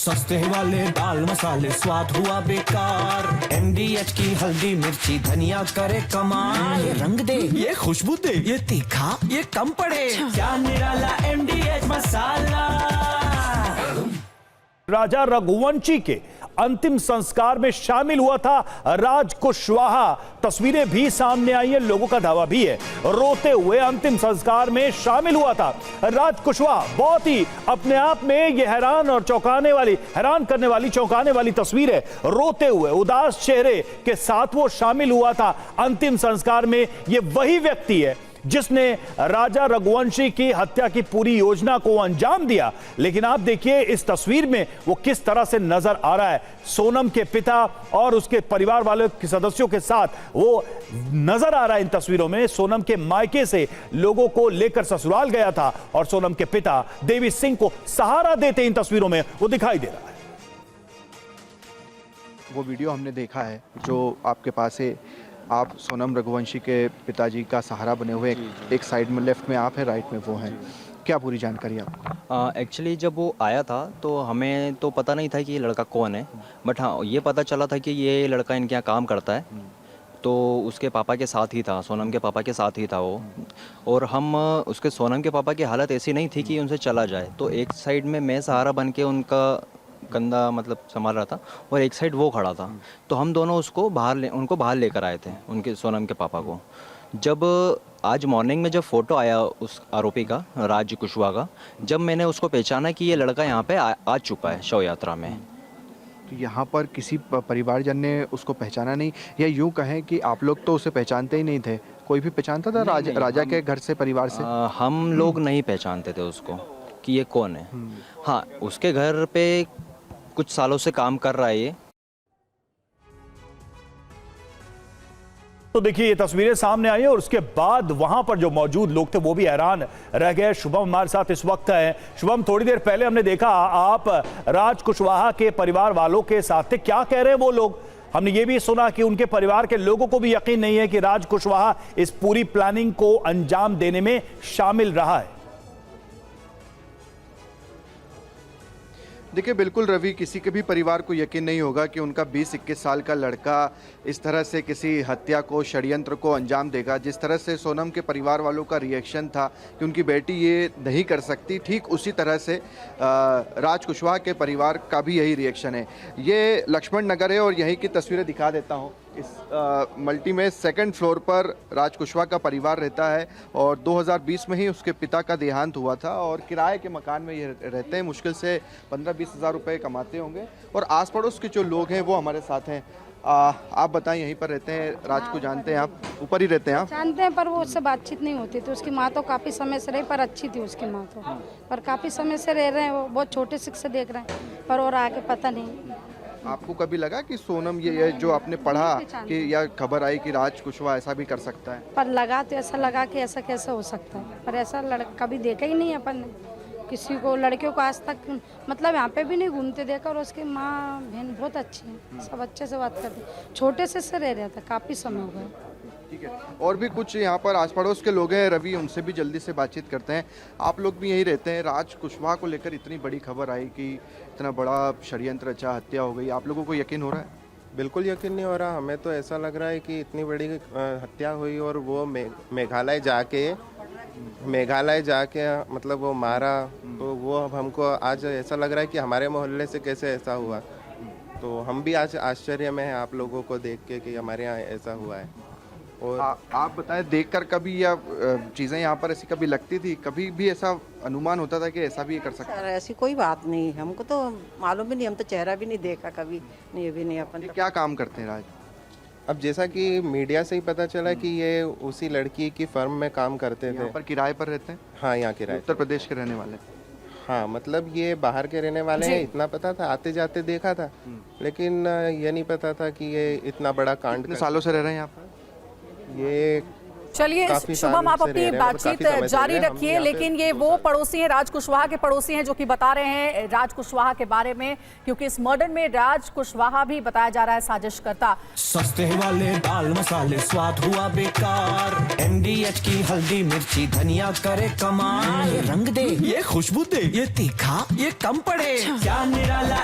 सस्ते वाले दाल मसाले स्वाद हुआ बेकार। MDH की हल्दी मिर्ची धनिया करे कमाल। ये रंग दे, ये खुशबू दे, ये तीखा, ये कम पड़े, क्या निराला MDH मसाला। राजा रघुवंशी के अंतिम संस्कार में शामिल हुआ था राज कुशवाहा। तस्वीरें भी सामने आई है, लोगों का दावा भी है रोते हुए अंतिम संस्कार में शामिल हुआ था राज कुशवाहा। बहुत ही अपने आप में ये हैरान करने वाली चौंकाने वाली तस्वीर है। रोते हुए उदास चेहरे के साथ वो शामिल हुआ था अंतिम संस्कार में। ये वही व्यक्ति है जिसने राजा रघुवंशी की हत्या की पूरी योजना को अंजाम दिया। लेकिन आप देखिए इस तस्वीर में वो किस तरह से नजर आ रहा है। सोनम के पिता और उसके परिवार वाले के सदस्यों के साथ वो नजर आ रहा है इन तस्वीरों में। सोनम के मायके से लोगों को लेकर ससुराल गया था और सोनम के पिता देवी सिंह को सहारा देते इन तस्वीरों में वो दिखाई दे रहा है। वो वीडियो हमने देखा है जो आपके पास है, आप सोनम रघुवंशी के पिताजी का सहारा बने हुए। एक साइड में लेफ्ट में आप हैं, राइट में वो हैं। क्या पूरी जानकारी आपको? एक्चुअली जब वो आया था तो हमें तो पता नहीं था कि ये लड़का कौन है, बट हाँ ये पता चला था कि ये लड़का इनके यहाँ काम करता है। तो उसके पापा के साथ ही था, सोनम के पापा के साथ ही था वो। और हम उसके सोनम के पापा की हालत ऐसी नहीं थी कि उनसे चला जाए, तो एक साइड में मैं सहारा बन के उनका कंधा मतलब संभाल रहा था और एक साइड वो खड़ा था। तो हम दोनों उनको बाहर लेकर आए थे, उनके सोनम के पापा को। जब आज मॉर्निंग में जब फ़ोटो आया उस आरोपी का, राज कुशवाहा का, जब मैंने उसको पहचाना कि ये लड़का यहाँ पे आ चुका है शव यात्रा में। तो यहाँ पर किसी परिवारजन ने उसको पहचाना नहीं, या यूँ कहें कि आप लोग तो उसे पहचानते ही नहीं थे? कोई भी पहचानता था राजा के घर से, परिवार से? हम लोग नहीं पहचानते थे उसको कि ये कौन है। हाँ, उसके घर पे कुछ सालों से काम कर रहा है ये। तो देखिए ये तस्वीरें सामने आई है और उसके बाद वहां पर जो मौजूद लोग थे वो भी हैरान रह गए। शुभम हमारे साथ इस वक्त है। शुभम, थोड़ी देर पहले हमने देखा आप राज कुशवाहा के परिवार वालों के साथ थे, क्या कह रहे हैं वो लोग? हमने ये भी सुना कि उनके परिवार के लोगों को भी यकीन नहीं है कि राज कुशवाहा इस पूरी प्लानिंग को अंजाम देने में शामिल रहा है। देखिए बिल्कुल रवि, किसी के भी परिवार को यकीन नहीं होगा कि उनका 20-21 साल का लड़का इस तरह से किसी हत्या को, षड्यंत्र को अंजाम देगा। जिस तरह से सोनम के परिवार वालों का रिएक्शन था कि उनकी बेटी ये नहीं कर सकती, ठीक उसी तरह से राज कुशवाहा के परिवार का भी यही रिएक्शन है। ये लक्ष्मण नगर है और यहीं की तस्वीरें दिखा देता हूँ। इस मल्टी में 2nd फ्लोर पर राज कुशवाहा का परिवार रहता है और 2020 में ही उसके पिता का देहांत हुआ था और किराए के मकान में ये रहते हैं। मुश्किल से 15-20 हज़ार रुपये कमाते होंगे और आस पड़ोस के जो लोग हैं वो हमारे साथ हैं। आप बताएं, यहीं पर रहते हैं? राज को जानते हैं आप? ऊपर ही रहते हैं आप? जानते हैं, पर वो उससे बातचीत नहीं होती थी। उसकी माँ तो काफ़ी समय से रही, पर अच्छी थी उसकी माँ तो, पर काफ़ी समय से रह रहे हैं। वो बहुत छोटे से देख रहे हैं, पर और आगे पता नहीं। आपको कभी लगा कि सोनम ये जो आपने पढ़ा कि या खबर आई कि राज कुशवाहा ऐसा भी कर सकता है? पर लगा तो ऐसा लगा कि ऐसा कैसे हो सकता है, पर ऐसा कभी देखा ही नहीं अपन ने किसी को, लड़कियों को आज तक, मतलब यहाँ पे भी नहीं घूमते देखा। और उसकी माँ बहन बहुत अच्छी है, सब अच्छे से बात करते, छोटे से रह रहा था, काफ़ी समय हो गया। ठीक है, और भी कुछ यहाँ पर आस पड़ोस के लोग हैं रवि, उनसे भी जल्दी से बातचीत करते हैं। आप लोग भी यहीं रहते हैं। राज कुशवाहा को लेकर इतनी बड़ी खबर आई कि इतना बड़ा षड्यंत्र रचा, हत्या हो गई, आप लोगों को यकीन हो रहा है? बिल्कुल यकीन नहीं हो रहा। हमें तो ऐसा लग रहा है कि इतनी बड़ी हत्या हुई और वो मेघालय जाके मतलब वो मारा, तो वो अब हमको आज ऐसा लग रहा है कि हमारे मोहल्ले से कैसे ऐसा हुआ। तो हम भी आज आश्चर्य में हैं आप लोगों को देख के कि हमारे यहाँ ऐसा हुआ है। और आप बताएं, देखकर कभी या चीज़ें यहाँ पर ऐसी कभी लगती थी, कभी भी ऐसा अनुमान होता था कि ऐसा भी कर सकता है? ऐसी कोई बात नहीं, हमको तो मालूम भी नहीं, हम तो चेहरा भी नहीं देखा कभी, नहीं भी नहीं अपन। क्या काम करते हैं राज? अब जैसा कि मीडिया से ही पता चला कि ये उसी लड़की की फर्म में काम करते थे। यहाँ पर किराए पर रहते हैं? हाँ, यहाँ किराए। उत्तर प्रदेश के रहने वाले? हाँ, मतलब ये बाहर के रहने वाले हैं, इतना पता था, आते जाते देखा था, लेकिन ये नहीं पता था कि ये इतना बड़ा कांड। कितने सालों से रह रहे हैं यहाँ पर? ये चलिए शुभम, आप अपनी बातचीत जारी रखिए, लेकिन ये वो पड़ोसी हैं, राज कुशवाहा के पड़ोसी हैं, जो कि बता रहे हैं राज कुशवाहा के बारे में, क्योंकि इस मर्डर में राज कुशवाहा भी बताया जा रहा है साजिशकर्ता। सस्ते वाले दाल मसाले स्वाद हुआ बेकार। MDH की हल्दी मिर्ची धनिया करे कमाल। ये रंग दे, ये खुशबू दे, ये तीखा, ये कम पड़े, क्या निराला